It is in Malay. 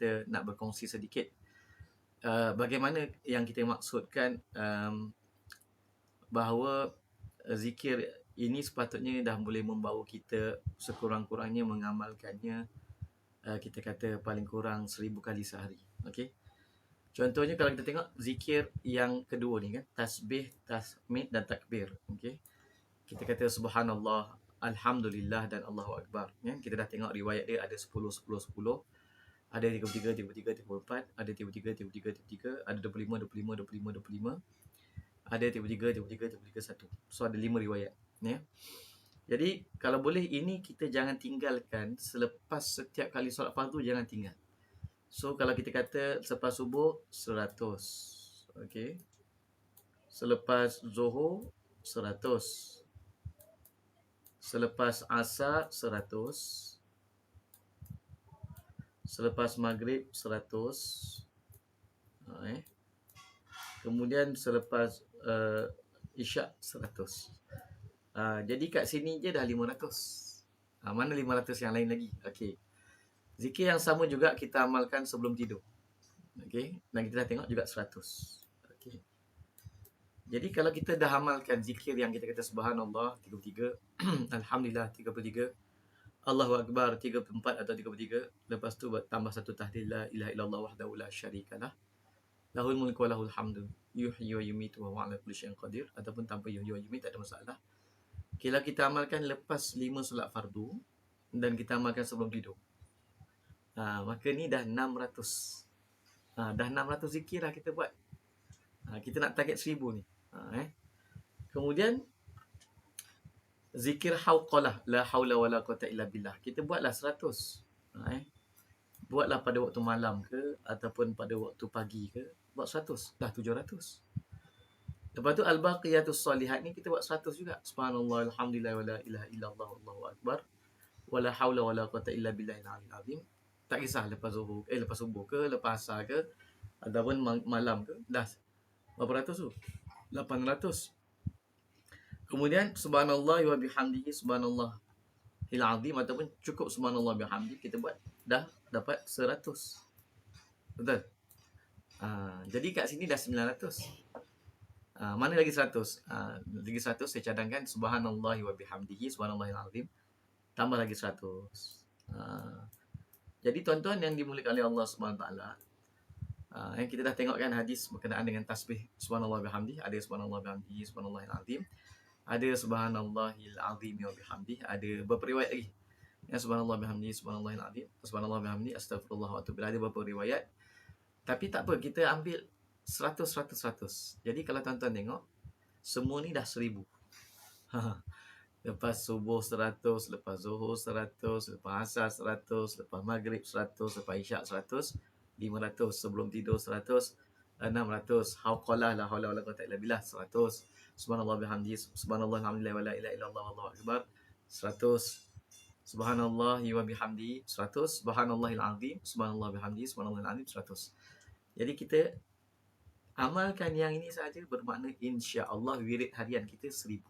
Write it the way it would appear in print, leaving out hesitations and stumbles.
kita nak berkongsi sedikit bagaimana yang kita maksudkan bahawa zikir ini sepatutnya dah boleh membawa kita sekurang-kurangnya mengamalkannya, kita kata paling kurang 1000 kali sehari. Okey. Contohnya kalau kita tengok zikir yang kedua ni kan, tasbih, tahmid dan takbir. Okey. Kita kata subhanallah, alhamdulillah dan Allahu akbar. Ya, kita dah tengok riwayat dia ada 10 10 10. Ada 33 33 34, ada 33 33 33, ada 25 25 25 25. Ada 33 33 33 1. So ada 5 riwayat, ya. Jadi kalau boleh ini kita jangan tinggalkan selepas setiap kali solat fardu, jangan tinggal. So kalau kita kata selepas subuh 100. Okey. Selepas zuhur 100. Selepas asar 100. Selepas maghrib 100. Kemudian selepas isyak 100. Jadi kat sini je dah 500. Mana 500 yang lain lagi? Okey. Zikir yang sama juga kita amalkan sebelum tidur. Okey. Dan kita dah tengok juga 100. Okey. Jadi kalau kita dah amalkan zikir yang kita kata subhanallah 33, alhamdulillah 33, Allahu akbar 34 atau 33, lepas tu tambah satu tahlil la ilaha illallah wahdahu la syarikalah, lahul mulku wa lahul hamdu, yuhyi wa yumiitu wa huwa ala kulli syai'in qadir, ataupun tanpa yuhyi wa yumiit tak ada masalah. Kalau kita amalkan lepas 5 solat fardu dan kita amalkan sebelum tidur, maka ni dah 600. Dah 600 zikir lah kita buat. Kita nak target 1000 ni. Kemudian zikir hauqalah, la haula wala quwata illa billah, kita buatlah 100. Buatlah pada waktu malam ke ataupun pada waktu pagi ke, buat 100, dah 700. Lepas tu al-baqiyatus salihat ni kita buat 100 juga. Subhanallah, alhamdulillah, wala ilaha illallah, Allahu akbar, wala haula wala quwata illa billahil aliyyil azim. Tak kisah lepas zuhur, lepas subuh ke, lepas asar ke, ataupun malam ke, dah berapa ratus tu? 800. Kemudian subhanallah wa bihamdihi subhanallahil azim, ataupun cukup subhanallah bihamdi, kita buat dah dapat 100. Betul? Jadi kat sini dah 900. Mana lagi 100? Lagi 100 saya cadangkan subhanallah wa bihamdihi subhanallahil azim, tambah lagi 100. Jadi tuan-tuan yang dimuliakan oleh Allah Subhanahu taala, yang kita dah tengok kan hadis berkenaan dengan tasbih subhanallah bihamdi, ada subhanallah bihamdihi subhanallahil azim, ada subhanallahil azim wa bihamdi, ada beberapa riwayat lagi. Yang subhanallah bihamdi subhanallahil azim, subhanallah bihamdi astagfirullah wa atubu ilaih, ada beberapa riwayat. Tapi tak apa, kita ambil 100 100 100. Jadi kalau tuan-tuan tengok, semua ni dah 1000. Lepas subuh 100, lepas zuhur 100, lepas asar 100, lepas maghrib 100, lepas isyak 100, 500, sebelum tidur 100, 600, hauqalah la haula wala quwata illa billah 100, subhanallah bihamdi subhanallah alhamdulillah wala ilaha illallah wallahu akbar 100, subhanallah wa bihamdi 100, subhanallahil azim subhanallah bihamdi subhanallahil azim 100. Jadi kita amalkan yang ini saja bermakna insya-Allah wirid harian kita 1000.